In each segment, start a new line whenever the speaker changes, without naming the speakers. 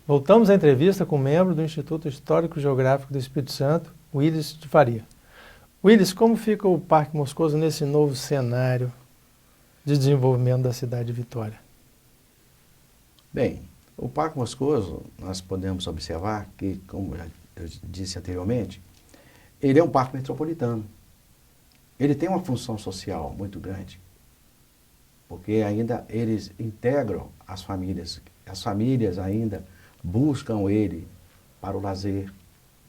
Voltamos à entrevista com o membro do Instituto Histórico e Geográfico do Espírito Santo, Willis de Faria. Willis, como fica o Parque Moscoso nesse novo cenário de desenvolvimento da cidade de Vitória?
Bem, o Parque Moscoso, nós podemos observar que, como eu disse anteriormente, ele é um parque metropolitano. Ele tem uma função social muito grande, porque ainda eles integram as famílias ainda buscam ele para o lazer.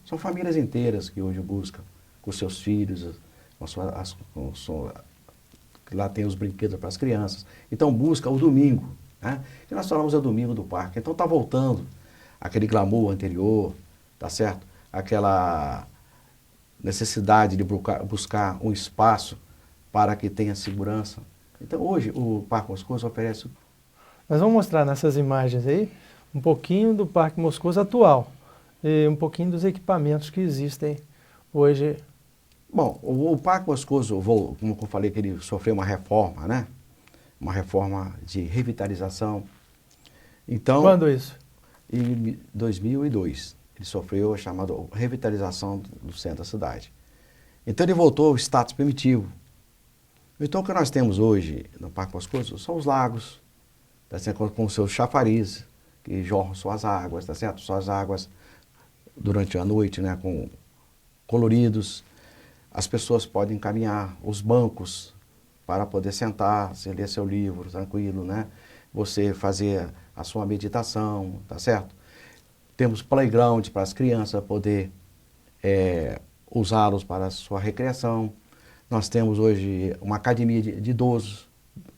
São famílias inteiras que hoje buscam com seus filhos, lá tem os brinquedos para as crianças. Então busca o domingo, né? E nós falamos do domingo do parque. Então está voltando aquele glamour anterior, tá certo? Aquela necessidade de buscar um espaço para que tenha segurança. Então hoje o Parque Moscoso oferece...
Nós vamos mostrar nessas imagens aí um pouquinho do Parque Moscoso atual e um pouquinho dos equipamentos que existem hoje.
Bom, o Parque Moscoso, como eu falei, que ele sofreu uma reforma, né? Uma reforma de revitalização. Então,
quando isso?
Em 2002, ele sofreu a chamada revitalização do centro da cidade. Então ele voltou ao status primitivo. Então o que nós temos hoje no Parque Moscoso são os lagos, tá certo? Com seus chafariz, que jorram suas águas, tá certo? Suas águas durante a noite, né? Com coloridos. As pessoas podem caminhar, os bancos para poder sentar, você ler seu livro tranquilo, né? Você fazer a sua meditação, tá certo? Temos playground para as crianças poder usá-los para a sua recreação. Nós temos hoje uma academia de idosos,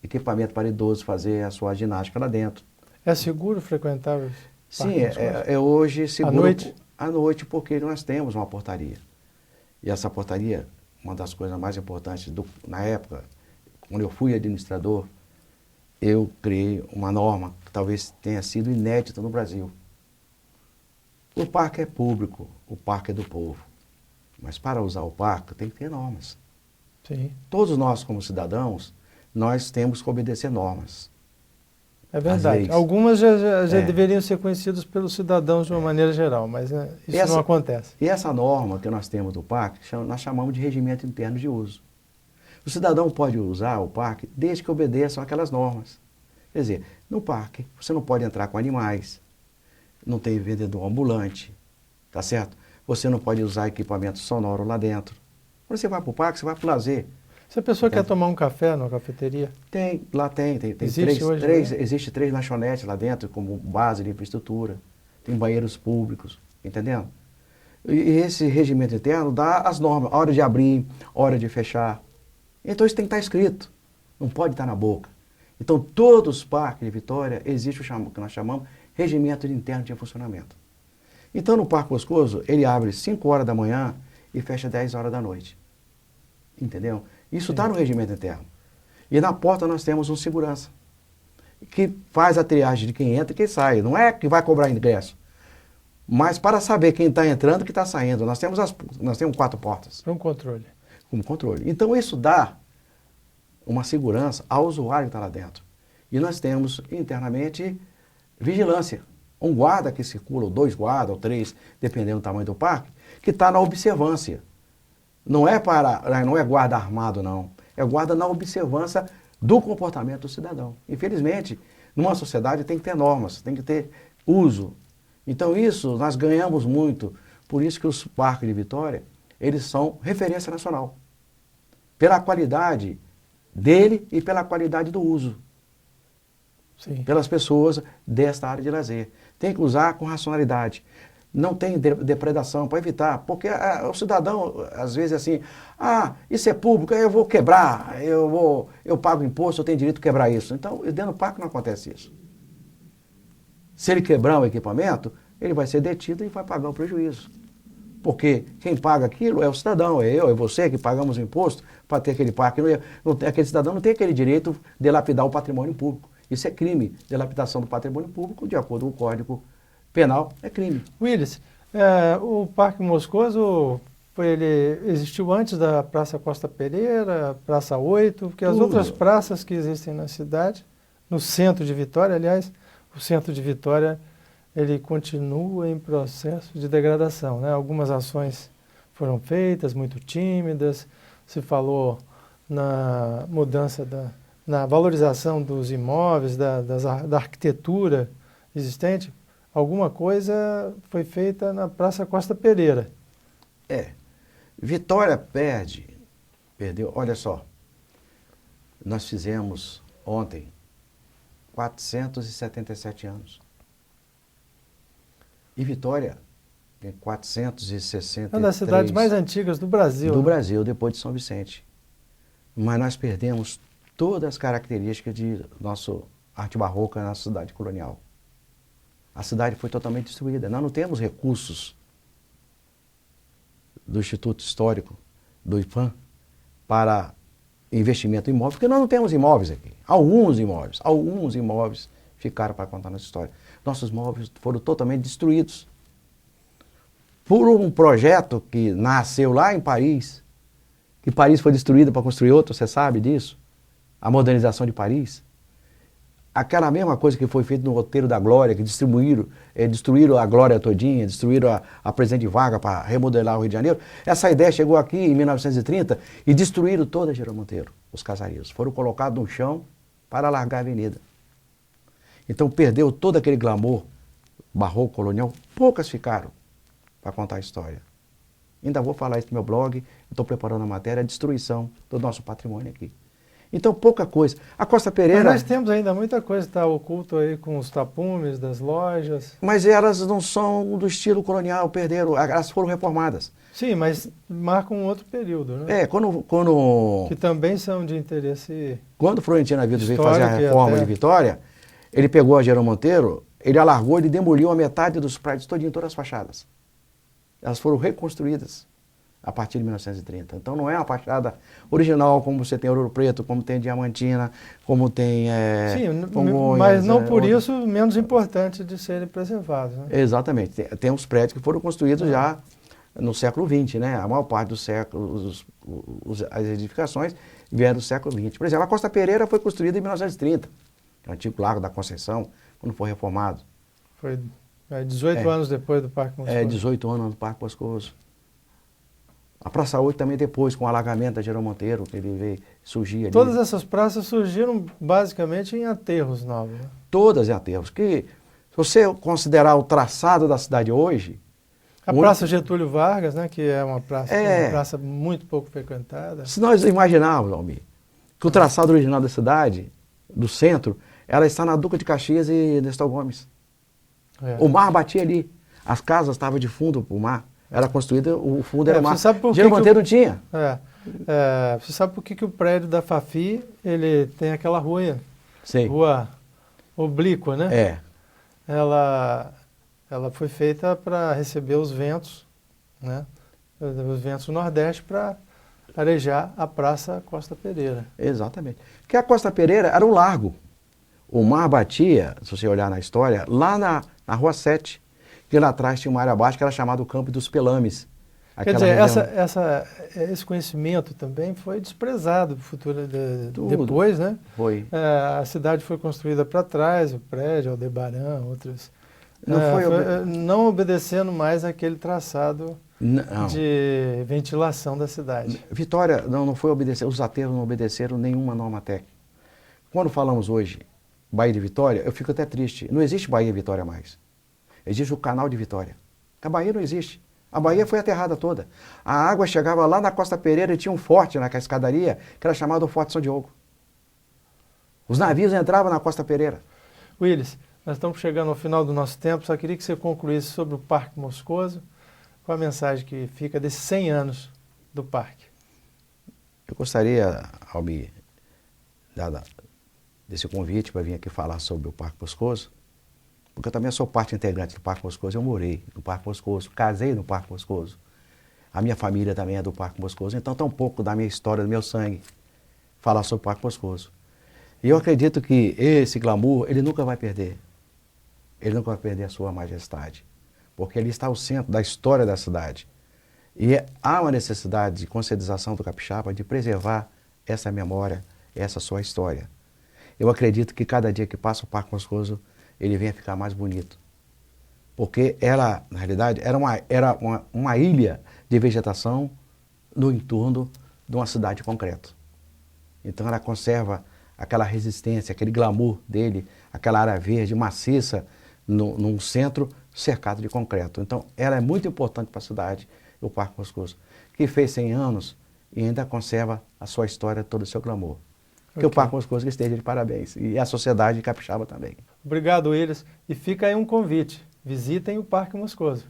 equipamento para idosos fazer a sua ginástica lá dentro.
É seguro frequentar os
Sim, é hoje seguro.
À noite?
À noite, porque nós temos uma portaria. E essa portaria, uma das coisas mais importantes na época, quando eu fui administrador, eu criei uma norma que talvez tenha sido inédita no Brasil. O parque é público, o parque é do povo. Mas para usar o parque tem que ter normas.
Sim.
Todos nós, como cidadãos, nós temos que obedecer normas.
É verdade. Algumas já deveriam ser conhecidas pelos cidadãos de uma maneira geral, mas isso não acontece.
E essa norma que nós temos do parque, nós chamamos de regimento interno de uso. O cidadão pode usar o parque desde que obedeçam aquelas normas. Quer dizer, no parque você não pode entrar com animais, não tem vendedor ambulante, tá certo? Você não pode usar equipamento sonoro lá dentro. Quando você vai para o parque, você vai para o lazer.
Se a pessoa quer tomar um café numa cafeteria?
Lá tem existe três lanchonetes lá dentro como base de infraestrutura. Tem banheiros públicos, entendendo? E esse regimento interno dá as normas, hora de abrir, hora de fechar. Então isso tem que estar escrito, não pode estar na boca. Então todos os parques de Vitória existe o que nós chamamos regimento interno de funcionamento. Então no Parque Moscoso ele abre 5 horas da manhã e fecha 10 horas da noite. Entendeu? Isso está no regimento interno. E na porta nós temos um segurança, que faz a triagem de quem entra e quem sai. Não é que vai cobrar ingresso, mas para saber quem está entrando e quem está saindo. Nós temos 4 portas.
Um controle.
Um controle. Então isso dá uma segurança ao usuário que está lá dentro. E nós temos internamente vigilância. Um guarda que circula, ou 2 guardas, ou 3, dependendo do tamanho do parque, que está na observância. Não é guarda armado, não. É guarda na observância do comportamento do cidadão. Infelizmente, numa sociedade tem que ter normas, tem que ter uso. Então isso nós ganhamos muito. Por isso que os parques de Vitória, eles são referência nacional. Pela qualidade dele e pela qualidade do uso.
Sim.
Pelas pessoas desta área de lazer. Tem que usar com racionalidade. Não tem depredação, para evitar, porque o cidadão, às vezes, assim, isso é público, eu vou quebrar, eu pago imposto, eu tenho direito de quebrar isso. Então, dentro do parque não acontece isso. Se ele quebrar o equipamento, ele vai ser detido e vai pagar o prejuízo. Porque quem paga aquilo é o cidadão, é eu, é você que pagamos o imposto para ter aquele parque. Aquele cidadão não tem aquele direito de lapidar o patrimônio público. Isso é crime, dilapidação do patrimônio público, de acordo com o Código Penal, é crime.
Willis, o Parque Moscoso, ele existiu antes da Praça Costa Pereira, Praça 8, porque as outras praças que existem na cidade, no centro de Vitória, aliás, o centro de Vitória ele continua em processo de degradação, né? Algumas ações foram feitas, muito tímidas, se falou na mudança, na valorização dos imóveis, da arquitetura existente. Alguma coisa foi feita na Praça Costa Pereira.
Vitória perdeu, olha só, nós fizemos ontem 477 anos. E Vitória tem 463.
É uma das cidades mais antigas do Brasil.
Do Brasil, depois de São Vicente. Mas nós perdemos todas as características de nossa arte barroca na nossa cidade colonial. A cidade foi totalmente destruída. Nós não temos recursos do Instituto Histórico, do IPAM, para investimento em imóvel, porque nós não temos imóveis aqui. Alguns imóveis ficaram para contar nossa história. Nossos móveis foram totalmente destruídos por um projeto que nasceu lá em Paris, que Paris foi destruída para construir outro, você sabe disso? A modernização de Paris. Aquela mesma coisa que foi feita no roteiro da Glória, que destruíram a Glória todinha, destruíram a Presidente Vargas para remodelar o Rio de Janeiro. Essa ideia chegou aqui em 1930 e destruíram toda a Geraldo Monteiro, os casarios. Foram colocados no chão para alargar a avenida. Então perdeu todo aquele glamour barroco, colonial. Poucas ficaram para contar a história. Ainda vou falar isso no meu blog, estou preparando a matéria, a destruição do nosso patrimônio aqui. Então, pouca coisa. A Costa Pereira...
Mas nós temos ainda muita coisa que está oculto aí com os tapumes das lojas.
Mas elas não são do estilo colonial, perderam, elas foram reformadas.
Sim, mas marcam um outro período, né?
Quando...
Que também são de interesse...
Quando o Florentino Avildo veio fazer a reforma de Vitória, ele pegou a Geraldo Monteiro, ele alargou, ele demoliu a metade dos prédios todinho, todas as fachadas. Elas foram reconstruídas a partir de 1930. Então não é uma fachada original como você tem Ouro Preto, como tem Diamantina, como tem
Sim,
Congonhas,
mas não por isso menos importante de serem preservados. Né?
Exatamente. Tem uns prédios que foram construídos já no século XX, né? A maior parte dos séculos, as edificações vieram do século XX. Por exemplo, a Costa Pereira foi construída em 1930, o antigo Largo da Conceição, quando foi reformado.
Foi 18 anos depois do Parque Moscoso.
18 anos do Parque Moscoso. A Praça 8 também depois, com o alagamento da Geraldo Monteiro, que ele veio surgir ali.
Todas essas praças surgiram basicamente em aterros novos. Né?
Todas em aterros. Que, se você considerar o traçado da cidade hoje...
A Praça Getúlio Vargas, né, que é uma praça muito pouco frequentada.
Se nós imaginarmos, Almir, que o traçado original da cidade, do centro, ela está na Duca de Caxias e Nestor Gomes. O mar batia ali. As casas estavam de fundo para o mar. Era construída, o fundo era o mar. Geraldo Monteiro não tinha.
Você sabe por que o prédio da Fafi, ele tem aquela rua?
Sei.
Rua oblíqua, né? Ela foi feita para receber os ventos, né? Os ventos do Nordeste para arejar a Praça Costa Pereira.
Exatamente. Porque a Costa Pereira era um largo. O mar batia, se você olhar na história, lá na Rua 7, que lá atrás tinha uma área baixa que era chamada o Campo dos Pelames.
Quer dizer, esse conhecimento também foi desprezado depois, né?
Foi.
A cidade foi construída para trás, o prédio, Aldebaran, outros. Não obedecendo mais aquele traçado de ventilação da cidade.
Vitória não foi obedecer, os aterros não obedeceram nenhuma norma técnica. Quando falamos hoje Baía de Vitória, eu fico até triste. Não existe Baía de Vitória mais. Existe o Canal de Vitória. A Bahia não existe. A Bahia foi aterrada toda. A água chegava lá na Costa Pereira e tinha um forte na escadaria, que era chamado Forte São Diogo. Os navios entravam na Costa Pereira.
Willis, nós estamos chegando ao final do nosso tempo, só queria que você concluísse sobre o Parque Moscoso, qual a mensagem que fica desses 100 anos do parque.
Eu gostaria, Almir, desse convite para vir aqui falar sobre o Parque Moscoso, porque eu também sou parte integrante do Parque Moscoso, eu morei no Parque Moscoso, casei no Parque Moscoso. A minha família também é do Parque Moscoso, então está um pouco da minha história, do meu sangue, falar sobre o Parque Moscoso. E eu acredito que esse glamour, ele nunca vai perder. Ele nunca vai perder a sua majestade, porque ele está ao centro da história da cidade. E há uma necessidade de conscientização do capixaba de preservar essa memória, essa sua história. Eu acredito que cada dia que passa o Parque Moscoso, ele vem a ficar mais bonito. porque ela, na realidade, era uma ilha de vegetação no entorno de uma cidade de concreto. Então ela conserva aquela resistência, aquele glamour dele, aquela área verde maciça num centro cercado de concreto. Então ela é muito importante para a cidade, o Parque Moscoso, que fez 100 anos e ainda conserva a sua história, todo o seu glamour. Que o Parque Moscoso esteja de parabéns. E a sociedade capixaba também.
Obrigado, Willis. E fica aí um convite. Visitem o Parque Moscoso.